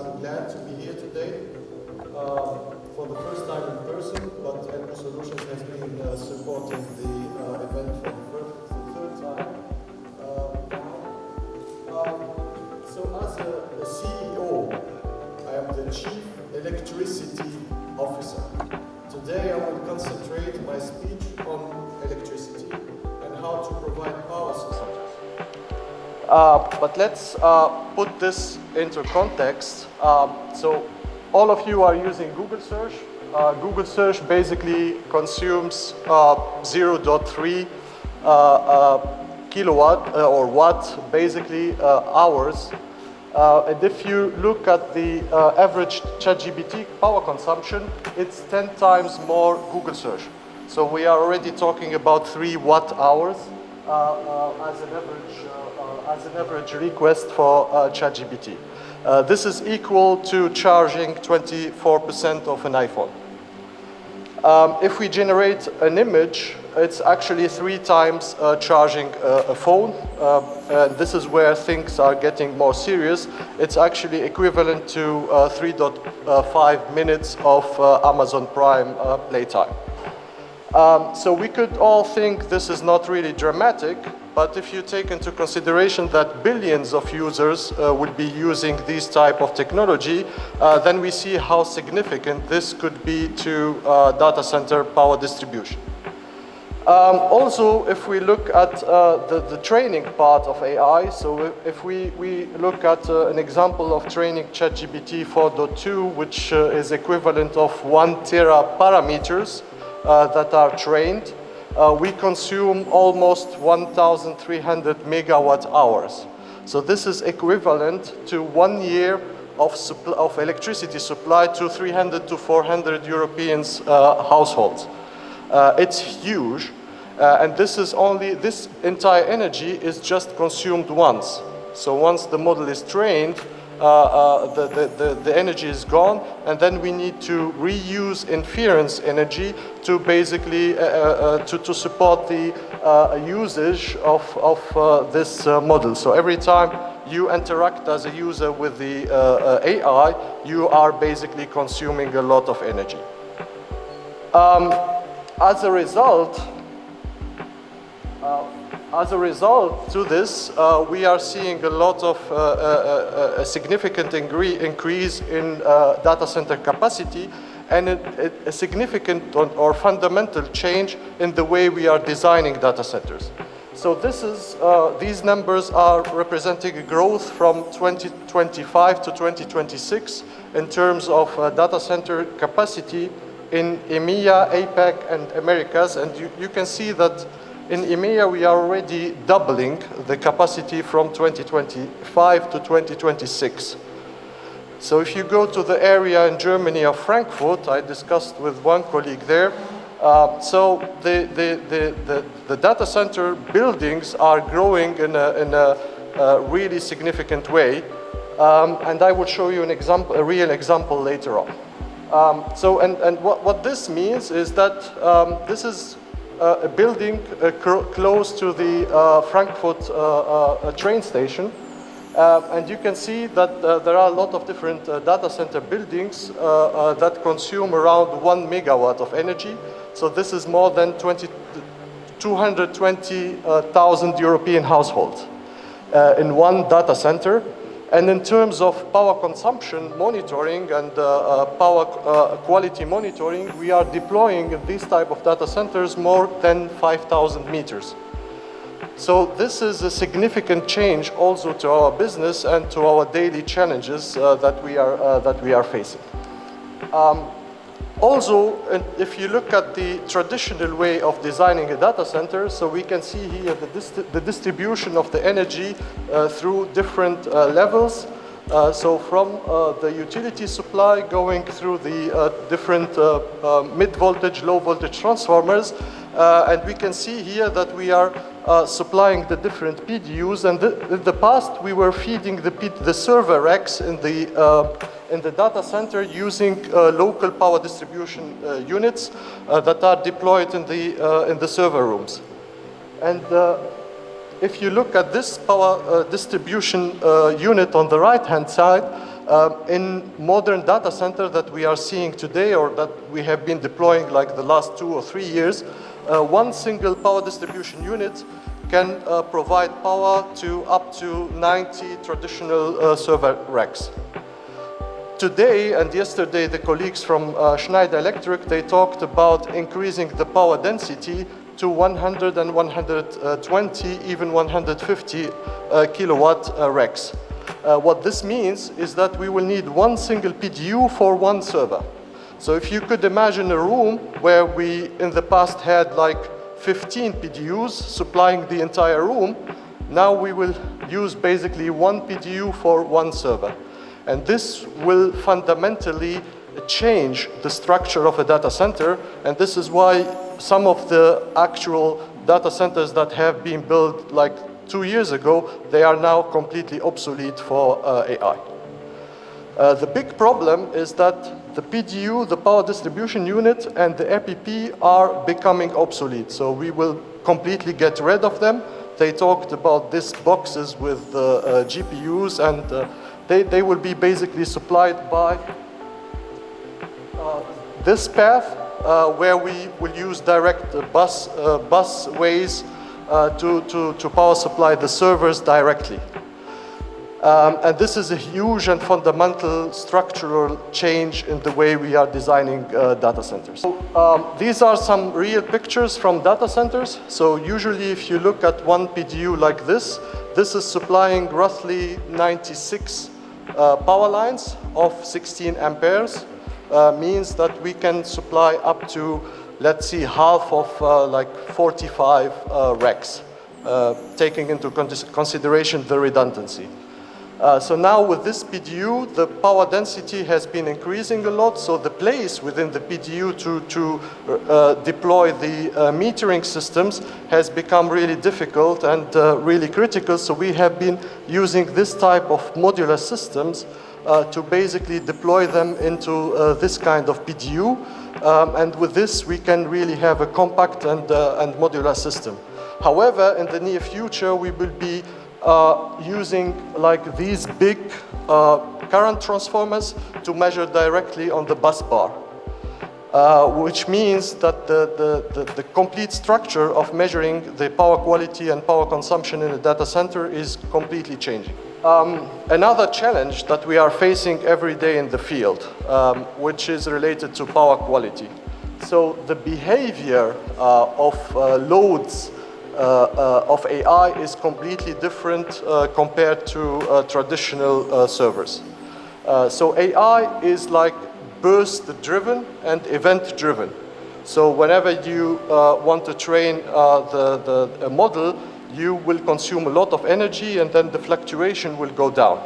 I'm glad to be here today for the first time in person, but Elco Solutions has been supporting the event for the third time now. So as a CEO, I am the Chief Electricity Officer. Today I will concentrate my speech on electricity and how to provide power systems. But let's put this into context. So all of you are using Google search. Google search basically consumes 0.3 kilowatt or watt, basically hours. And if you look at the average ChatGPT power consumption, it's 10 times more Google search. So we are already talking about 3 watt hours as an average request for ChatGPT. This is equal to charging 24% of an iPhone. If we generate an image, it's actually 3 times charging a phone. This is where things are getting more serious. It's actually equivalent to 3.5 minutes of Amazon Prime playtime. So we could all think this is not really dramatic, but if you take into consideration that billions of users will be using this type of technology, then we see how significant this could be to data center power distribution. Also, if we look at the training part of AI, so if we look at an example of training ChatGPT 4.2, which is equivalent of 1 tera parameters that are trained, we consume almost 1,300 megawatt hours. So this is equivalent to 1 year of electricity supply to 300 to 400 European households. It's huge, and this entire energy is just consumed once. So once the model is trained, the energy is gone, and then we need to reuse inference energy to basically to support the usage of this model. So every time you interact as a user with the AI, you are basically consuming a lot of energy. As a result to this, we are seeing a lot of a significant increase in data center capacity and a significant or fundamental change in the way we are designing data centers. So these numbers are representing a growth from 2025 to 2026 in terms of data center capacity in EMEA, APAC, and Americas. And you can see that in EMEA, we are already doubling the capacity from 2025 to 2026. So if you go to the area in Germany of Frankfurt, I discussed with one colleague there, so the data center buildings are growing in a really significant way. And I will show you a real example later on. What this means is that this is a building close to the Frankfurt train station. And you can see that there are a lot of different data center buildings that consume around 1 megawatt of energy. So this is more than 220,000 European households in one data center. And in terms of power consumption monitoring and power quality monitoring, we are deploying in these type of data centers more than 5,000 meters. So this is a significant change also to our business and to our daily challenges that we are facing. Also, if you look at the traditional way of designing a data center, so we can see here the distribution of the energy through different levels. So from the utility supply going through the different mid-voltage, low-voltage transformers. And we can see here that we are supplying the different PDUs. And in the past, we were feeding the server racks in the data center using local power distribution units that are deployed in the server rooms. And if you look at this power distribution unit on the right-hand side, In modern data center that we are seeing today or that we have been deploying like the last 2 or 3 years, one single power distribution unit can provide power to up to 90 traditional server racks. Today and yesterday, the colleagues from Schneider Electric, they talked about increasing the power density to 100 and 120, even 150 kilowatt racks. What this means is that we will need one single PDU for one server. So if you could imagine a room where we in the past had like 15 PDUs supplying the entire room, now we will use basically one PDU for one server. And this will fundamentally change the structure of a data center, and this is why some of the actual data centers that have been built like 2 years ago, they are now completely obsolete for AI. The big problem is that the PDU, the power distribution unit, and the EPP are becoming obsolete, so we will completely get rid of them. They talked about these boxes with GPUs, and they will be basically supplied by this path, where we will use direct busways to power supply the servers directly. And this is a huge and fundamental structural change in the way we are designing data centers. So, these are some real pictures from data centers. So usually if you look at one PDU like this is supplying roughly 96 power lines of 16 amperes. Means that we can supply up to, let's see, half of like 45 racks, taking into consideration the redundancy. So now with this PDU, the power density has been increasing a lot, so the place within the PDU to deploy the metering systems has become really difficult and really critical, so we have been using this type of modular systems to basically deploy them into this kind of PDU, and with this we can really have a compact and modular system. However, in the near future we will be using like these big current transformers to measure directly on the bus bar, which means that the complete structure of measuring the power quality and power consumption in a data center is completely changing. Another challenge that we are facing every day in the field, which is related to power quality. So the behavior of loads of AI is completely different compared to traditional servers. So AI is like burst-driven and event-driven. So whenever you want to train the model, you will consume a lot of energy and then the fluctuation will go down.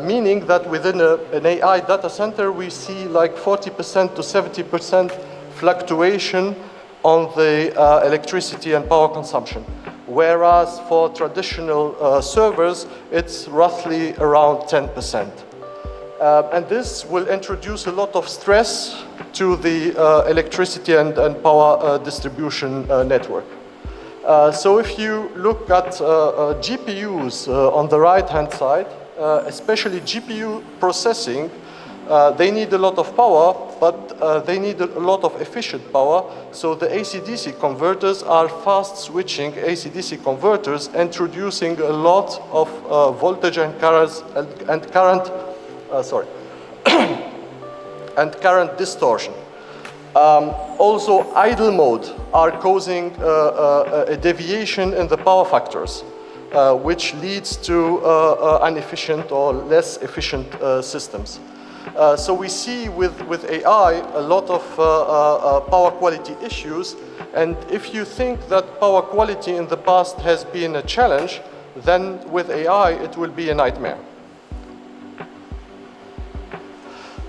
Meaning that within an AI data center, we see like 40% to 70% fluctuation on the electricity and power consumption. Whereas for traditional servers, it's roughly around 10%. And this will introduce a lot of stress to the electricity and power distribution network. So if you look at GPUs on the right-hand side, especially GPU processing, they need a lot of power, but they need a lot of efficient power. So the AC-DC converters are fast-switching AC-DC converters, introducing a lot of voltage and current and current distortion. Also, idle mode are causing a deviation in the power factors, which leads to inefficient or less efficient systems. So we see with AI a lot of power quality issues, and if you think that power quality in the past has been a challenge, then with AI it will be a nightmare.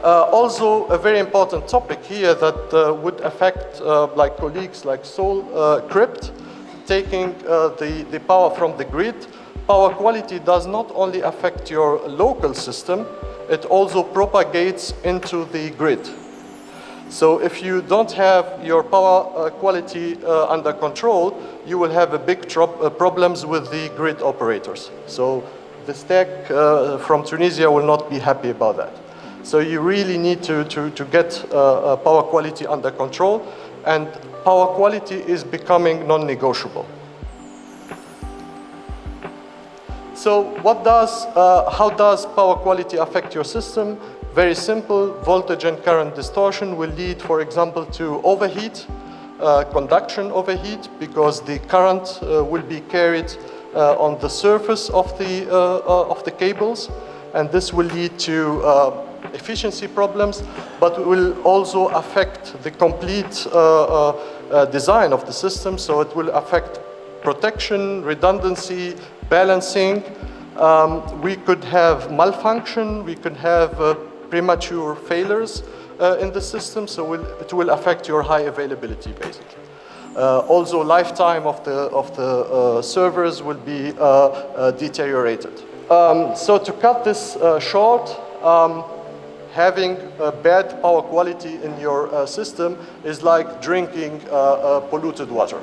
Also, a very important topic here that would affect like colleagues like Solecrypt, taking the power from the grid. Power quality does not only affect your local system, it also propagates into the grid. So if you don't have your power quality under control, you will have a big problems with the grid operators. So the stack from Tunisia will not be happy about that. So you really need to get power quality under control, and power quality is becoming non-negotiable. So how does power quality affect your system? Very simple. Voltage and current distortion will lead, for example, to overheat, conduction overheat, because the current will be carried on the surface of the cables, and this will lead to efficiency problems, but will also affect the complete design of the system. So it will affect protection, redundancy, balancing. We could have malfunction, we could have premature failures in the system, so it will affect your high availability, basically. Also, lifetime of the servers will be deteriorated. So to cut this short, having bad power quality in your system is like drinking polluted water.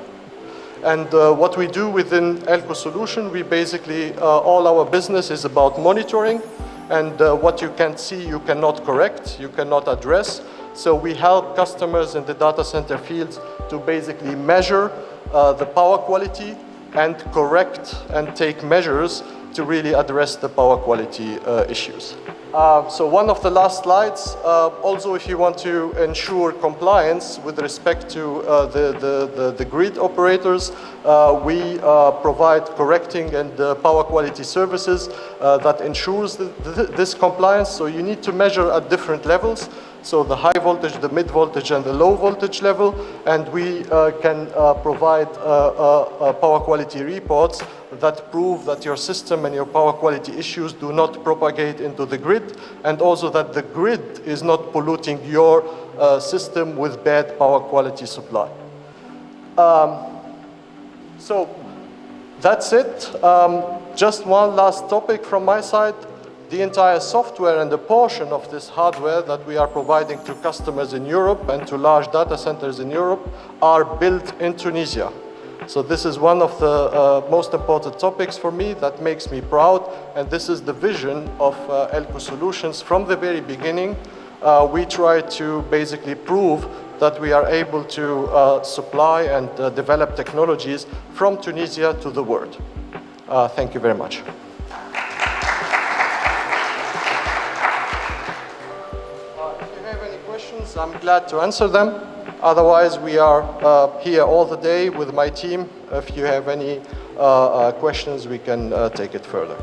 And what we do within Elco Solutions, we basically, all our business is about monitoring, and what you can see, you cannot correct, you cannot address. So we help customers in the data center fields to basically measure the power quality and correct and take measures to really address the power quality issues. So one of the last slides, also if you want to ensure compliance with respect to the grid operators, we provide correcting and power quality services that ensures this compliance. So you need to measure at different levels. So the high voltage, the mid voltage, and the low voltage level, and we can provide power quality reports that prove that your system and your power quality issues do not propagate into the grid, and also that the grid is not polluting your system with bad power quality supply. So that's it. Just one last topic from my side. The entire software and the portion of this hardware that we are providing to customers in Europe and to large data centers in Europe are built in Tunisia. So this is one of the most important topics for me that makes me proud, and this is the vision of Elco Solutions. From the very beginning, we try to basically prove that we are able to supply and develop technologies from Tunisia to the world. Thank you very much. I'm glad to answer them. Otherwise, we are here all the day with my team. If you have any questions, we can take it further.